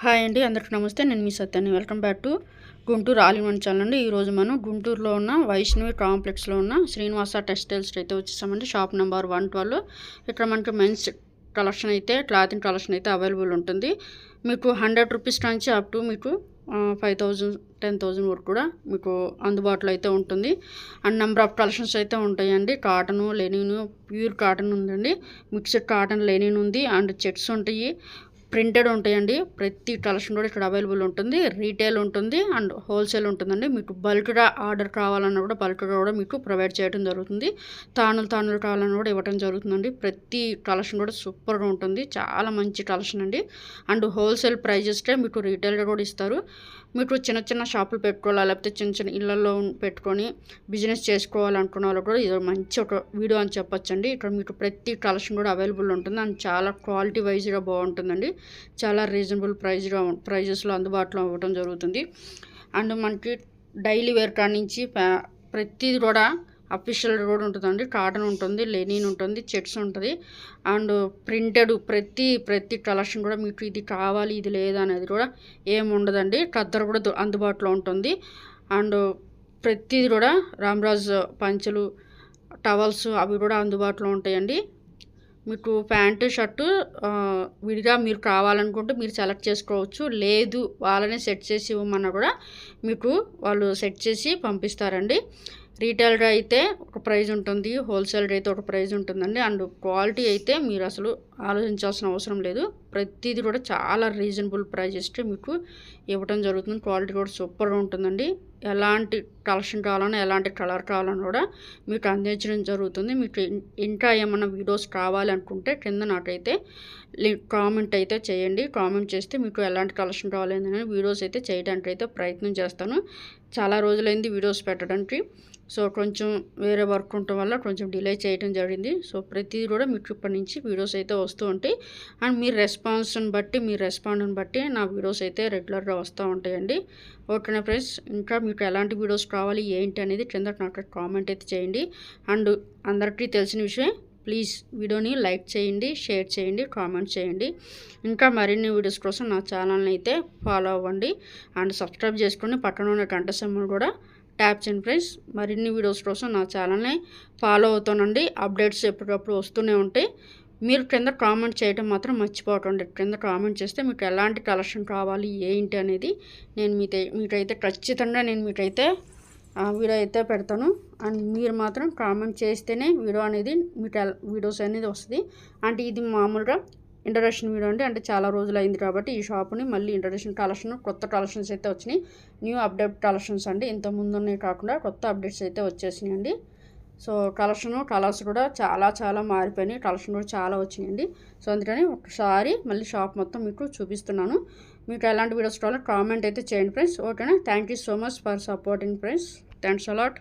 Hi అండి, అందరికీ నమస్తే. నేను మీ సత్యాన్ని. Welcome back to Guntur all in one channel అండి. ఈరోజు మనం గుంటూరులో ఉన్న వైష్ణవి కాంప్లెక్స్లో ఉన్న శ్రీనివాస టెక్స్టైల్స్ అయితే వచ్చేసామండి. Shop number 112. ఇక్కడ మనకి మెన్స్ కలెక్షన్ అయితే, క్లాతింగ్ కలెక్షన్ అయితే అవైలబుల్ ఉంటుంది. మీకు 100 రూపీస్ నుంచి అప్ టు మీకు 5,000 10,000 వరకు కూడా మీకు అందుబాటులో అయితే ఉంటుంది. అండ్ నెంబర్ ఆఫ్ కలెక్షన్స్ అయితే ఉంటాయండి. కాటను, లెనిన్, ప్యూర్ కాటన్ ఉందండి, మిక్స్డ్ కాటన్, లెనిన్ ఉంది, అండ్ చెక్స్ ఉంటాయి, ప్రింటెడ్ ఉంటాయండి. ప్రతి కలెక్షన్ కూడా ఇక్కడ అవైలబుల్ ఉంటుంది. రీటైల్ ఉంటుంది అండ్ హోల్సేల్ ఉంటుందండి. మీకు బల్క్గా ఆర్డర్ కావాలన్నా కూడా బల్క్గా కూడా మీకు ప్రొవైడ్ చేయడం జరుగుతుంది. తానులు కావాలన్నా కూడా ఇవ్వడం జరుగుతుందండి. ప్రతి కలెక్షన్ కూడా సూపర్గా ఉంటుంది. చాలా మంచి కలెక్షన్ అండి. అండ్ హోల్సేల్ ప్రైజెస్కే మీకు రీటైల్గా కూడా ఇస్తారు. మీకు చిన్న చిన్న షాపులు పెట్టుకోవాలి, లేకపోతే చిన్న చిన్న ఇళ్లలో పెట్టుకొని బిజినెస్ చేసుకోవాలనుకున్న వాళ్ళు కూడా ఇది మంచి ఒక వీడియో అని చెప్పొచ్చండి. ఇక్కడ మీకు ప్రతి కలెక్షన్ కూడా అవైలబుల్ ఉంటుంది అండ్ చాలా క్వాలిటీ వైజ్గా బాగుంటుందండి. చాలా రీజనబుల్ ప్రైజెస్లో అందుబాటులో ఇవ్వడం జరుగుతుంది. అండ్ మనకి డైలీ వేర్ కాడ నుంచి ప్రతిది కూడా అఫీషియల్ కూడా ఉంటుందండి. కాటన్ ఉంటుంది, లెనిన్ ఉంటుంది, చెక్స్ ఉంటుంది, అండ్ ప్రింటెడ్ ప్రతి కలెక్షన్ కూడా మీకు ఇది కావాలి ఇది లేదా అనేది కూడా ఏమి ఉండదండి. ఖద్దరు కూడా అందుబాటులో ఉంటుంది. అండ్ ప్రతిది కూడా రామరాజ్ పంచలు, టవల్స్ అవి కూడా అందుబాటులో ఉంటాయండి. మీకు ప్యాంటు షర్టు విడిగా మీరు కావాలనుకుంటే మీరు సెలెక్ట్ చేసుకోవచ్చు. లేదు వాళ్ళనే సెట్ చేసి ఇవ్వమన్నా కూడా మీకు వాళ్ళు సెట్ చేసి పంపిస్తారండి. రీటైల్గా అయితే ఒక ప్రైజ్ ఉంటుంది, హోల్సేల్గా అయితే ఒక ప్రైజ్ ఉంటుందండి. అండ్ క్వాలిటీ అయితే మీరు అసలు ఆలోచించాల్సిన అవసరం లేదు. ప్రతిదీ కూడా చాలా రీజనబుల్ ప్రైజెస్కి మీకు ఇవ్వడం జరుగుతుంది. క్వాలిటీ కూడా సూపర్గా ఉంటుందండి. ఎలాంటి కలెక్షన్ కావాలన్నా, ఎలాంటి కలర్ కావాలన్నా కూడా మీకు అందించడం జరుగుతుంది. మీకు ఇంకా ఏమన్నా వీడియోస్ కావాలనుకుంటే కింద నాకైతే కామెంట్ అయితే చేయండి. కామెంట్ చేస్తే మీకు ఎలాంటి కలెక్షన్ కావాలని వీడియోస్ అయితే చేయడానికి అయితే ప్రయత్నం చేస్తాను. చాలా రోజులైంది వీడియోస్ పెట్టడానికి. సో కొంచెం వేరే వర్క్ ఉండటం వల్ల కొంచెం డిలే చేయడం జరిగింది. సో ప్రతిదీ కూడా మీకు ఇప్పటి నుంచి వీడియోస్ అయితే వస్తూ ఉంటాయి. అండ్ మీ రెస్పాన్స్ని బట్టి నా వీడియోస్ అయితే రెగ్యులర్గా వస్తూ ఉంటాయండి. ఓకేనా ఫ్రెండ్స్, ఇంకా మీకు ఎలాంటి వీడియోస్ కావాలి ఏంటి అనేది కింద నాకు కామెంట్ అయితే చేయండి. అండ్ అందరికీ తెలిసిన విషయం, ప్లీజ్ వీడియోని లైక్ చేయండి, షేర్ చేయండి, కామెంట్ చేయండి. ఇంకా మరిన్ని వీడియోస్ కోసం నా ఛానల్ని అయితే ఫాలో అవ్వండి అండ్ సబ్స్క్రైబ్ చేసుకొని పక్కన ఉన్న గంట సింబల్ కూడా ట్యాప్ చేయండి ఫ్రెండ్స్. మరిన్ని వీడియోస్ కోసం నా ఛానల్ని ఫాలో అవుతానండి. అప్డేట్స్ ఎప్పటికప్పుడు వస్తూనే ఉంటాయి. మీరు కింద కామెంట్ చేయడం మాత్రం మర్చిపోకండి. కింద కామెంట్ చేస్తే మీకు ఎలాంటి కలెక్షన్ కావాలి ఏంటి అనేది నేను మీకైతే ఖచ్చితంగా మీకైతే వీడియో అయితే పెడతాను. అండ్ మీరు మాత్రం కామెంట్ చేస్తేనే వీడియో అనేది మీకు వీడియోస్ అనేది వస్తుంది. అంటే ఇది మామూలుగా ఇంట్రడక్షన్ వీడియో అంటే చాలా రోజులు అయింది కాబట్టి ఈ షాప్ని మళ్ళీ ఇంట్రడక్షన్ కొత్త కలెక్షన్స్ అయితే వచ్చినాయి. న్యూ అప్డేట్ కలెక్షన్స్ అండి. ఇంత ముందున్నాయి కాకుండా కొత్త అప్డేట్స్ అయితే వచ్చేసినాయండి. సో కలర్స్ కూడా చాలా మారిపోయినాయి. కలెక్షన్ కూడా చాలా వచ్చినాయండి. సో అందుకని ఒకసారి మళ్ళీ షాప్ మొత్తం మీకు చూపిస్తున్నాను. మీకు ఎలాంటి వీడియోస్ కావాలో కామెంట్ అయితే చేయండి ఫ్రెండ్స్. ఓకేనా. Thank you so much for supporting friends. Thanks a lot.